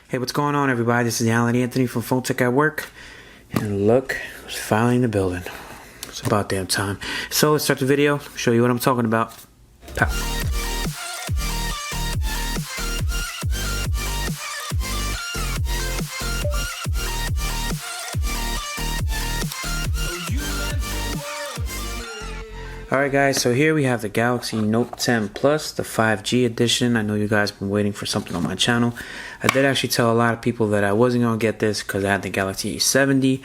Hey, what's going on, everybody? This is Alan Anthony from Phone Tech at Work. And look, it's finally in the building. It's about damn time. So let's start the video, show you what I'm talking about. Pow. Alright guys, so here we have the Galaxy Note 10 Plus, the 5G edition. I know you guys have been waiting for something on my channel. I did actually tell a lot of people that I wasn't going to get this because I had the Galaxy A70.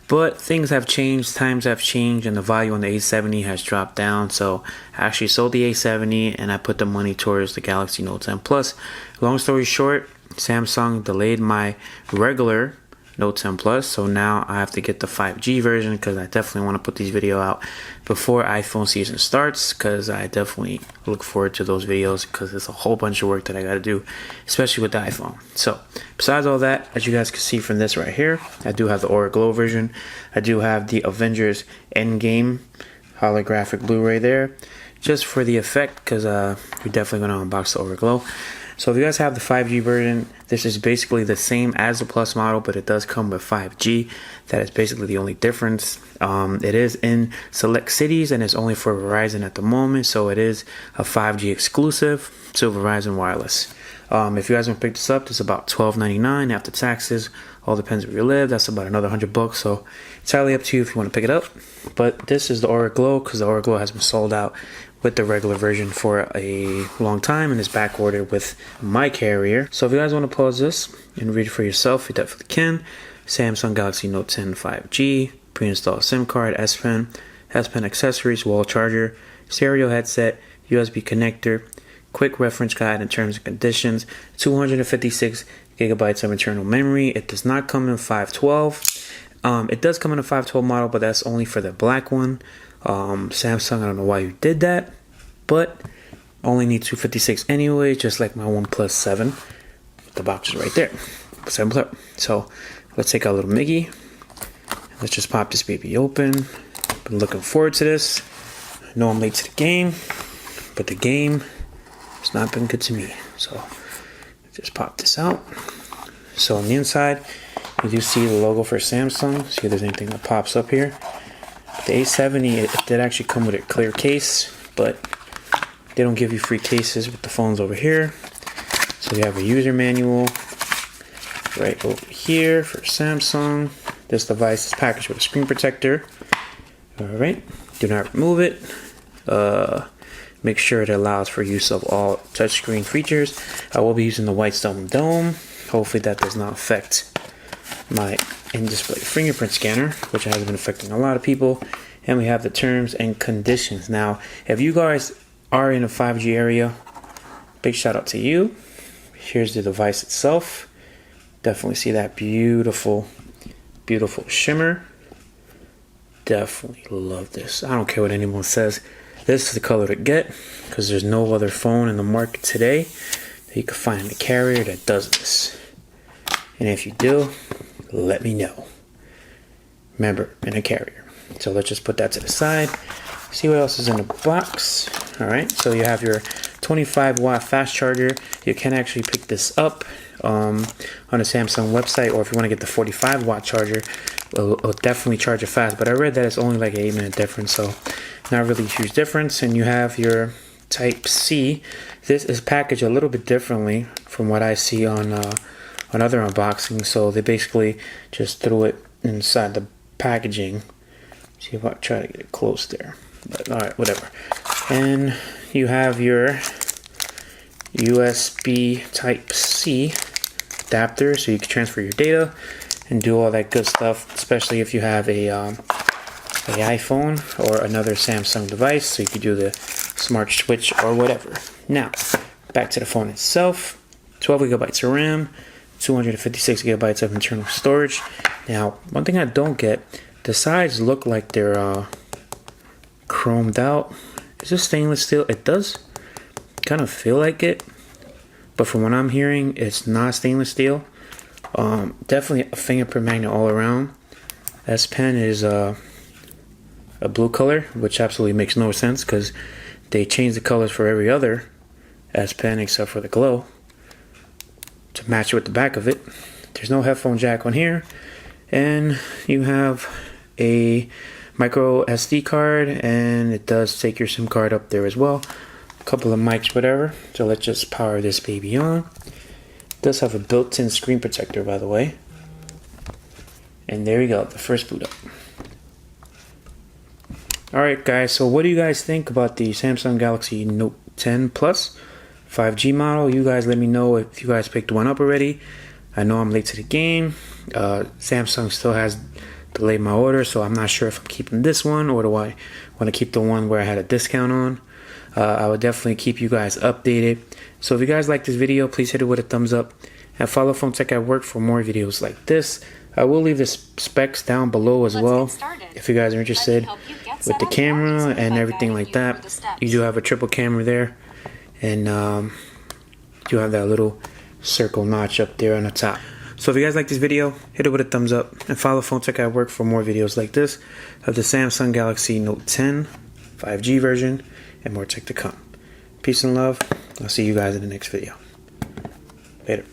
But things have changed, times have changed, and the value on the A70 has dropped down. So I actually sold the A70 and I put the money towards the Galaxy Note 10 Plus. Long story short, Samsung delayed my regular Note 10 Plus, so now I have to get the 5G version because I definitely want to put these videos out before iPhone season starts, because I definitely look forward to those videos because it's a whole bunch of work that I got to do, especially with the iPhone. So besides all that, as you guys can see from this right here, I do have the Aura Glow version. I do have the Avengers Endgame holographic Blu-ray there, just for the effect, because we're definitely going to unbox the Aura Glow. So if you guys have the 5G version, this is basically the same as the Plus model, but it does come with 5G. That is basically the only difference. It is in select cities and it's only for Verizon at the moment, so it is a 5G exclusive to Verizon Wireless. If you guys want to pick this up, it's about $12.99 after taxes. All depends where you live. That's about another $100, so it's entirely up to you if you want to pick it up. But this is the Aura Glow, because the Aura Glow has been sold out with the regular version for a long time and is back ordered with my carrier. So if you guys want to pause this and read it for yourself, you definitely can. Samsung Galaxy Note 10 5G, pre-installed SIM card, S Pen accessories, wall charger, stereo headset, USB connector, quick reference guide and terms and conditions, 256 gigabytes of internal memory. It does not come in 512. It does come in a 512 model, but that's only for the black one. Samsung, I don't know why you did that, but only need 256 anyway, just like my OnePlus 7. The box is right there. So let's take our little Miggy. Let's just pop this baby open. Been looking forward to this. I know I'm late to the game, but the game has not been good to me. So just pop this out. So on the inside, you do see the logo for Samsung. See if there's anything that pops up here. The A70, it did actually come with a clear case, but they don't give you free cases with the phones over here. So we have a user manual right over here for Samsung. This device is packaged with a screen protector. Alright, do not remove it. Make sure it allows for use of all touchscreen features. I will be using the White Stone Dome. Hopefully that does not affect my in-display fingerprint scanner, which has been affecting a lot of people. And we have the terms and conditions. Now, if you guys are in a 5G area, big shout out to you. Here's the device itself. Definitely see that beautiful, beautiful shimmer. Definitely love this. I don't care what anyone says. This is the color to get, because there's no other phone in the market today that you can find a carrier that does this. And if you do, let me know. Remember, in a carrier. So let's just put that to the side. See what else is in the box. Alright, so you have your 25 watt fast charger. You can actually pick this up on the Samsung website, or if you want to get the 45 watt charger, it'll definitely charge it fast. But I read that it's only like an 8-minute difference, so not really a huge difference. And you have your Type-C. This is packaged a little bit differently from what I see on other unboxing. So they basically just threw it inside the packaging. See if I try to get it close there, but all right, whatever. And you have your USB Type-C adapter, so you can transfer your data and do all that good stuff, especially if you have a iPhone or another Samsung device, so you could do the smart switch or whatever. Now back to the phone itself. 12 gigabytes of RAM, 256 gigabytes of internal storage. Now, one thing I don't get, the sides look like they're chromed out. Is this stainless steel? It does kind of feel like it, but from what I'm hearing, it's not stainless steel. Definitely a fingerprint magnet all around. S Pen is a blue color, which absolutely makes no sense because they changed the colors for every other S Pen except for the Glow. To to match it with the back of it. There's no headphone jack on here, and you have a micro SD card, and it does take your SIM card up there as well. A couple of mics, whatever. So let's just power this baby on. It does have a built-in screen protector, by the way. And there you go, the first boot up. Alright guys, so what do you guys think about the Samsung Galaxy Note 10 Plus 5G model? You guys let me know if you guys picked one up already. I know I'm late to the game. Samsung still has delayed my order, so I'm not sure if I'm keeping this one or do I want to keep the one where I had a discount on. I would definitely keep you guys updated. So if you guys like this video, please hit it with a thumbs up and follow Phone Tech at Work for more videos like this. I will leave the specs down below as well if you guys are interested with the camera and everything like that. You do have a triple camera there, and you have that little circle notch up there on the top. So if you guys like this video, hit it with a thumbs up and follow Phone Tech at Work for more videos like this of the Samsung Galaxy Note 10 5G version and more tech to come. Peace and love. I'll see you guys in the next video. Later.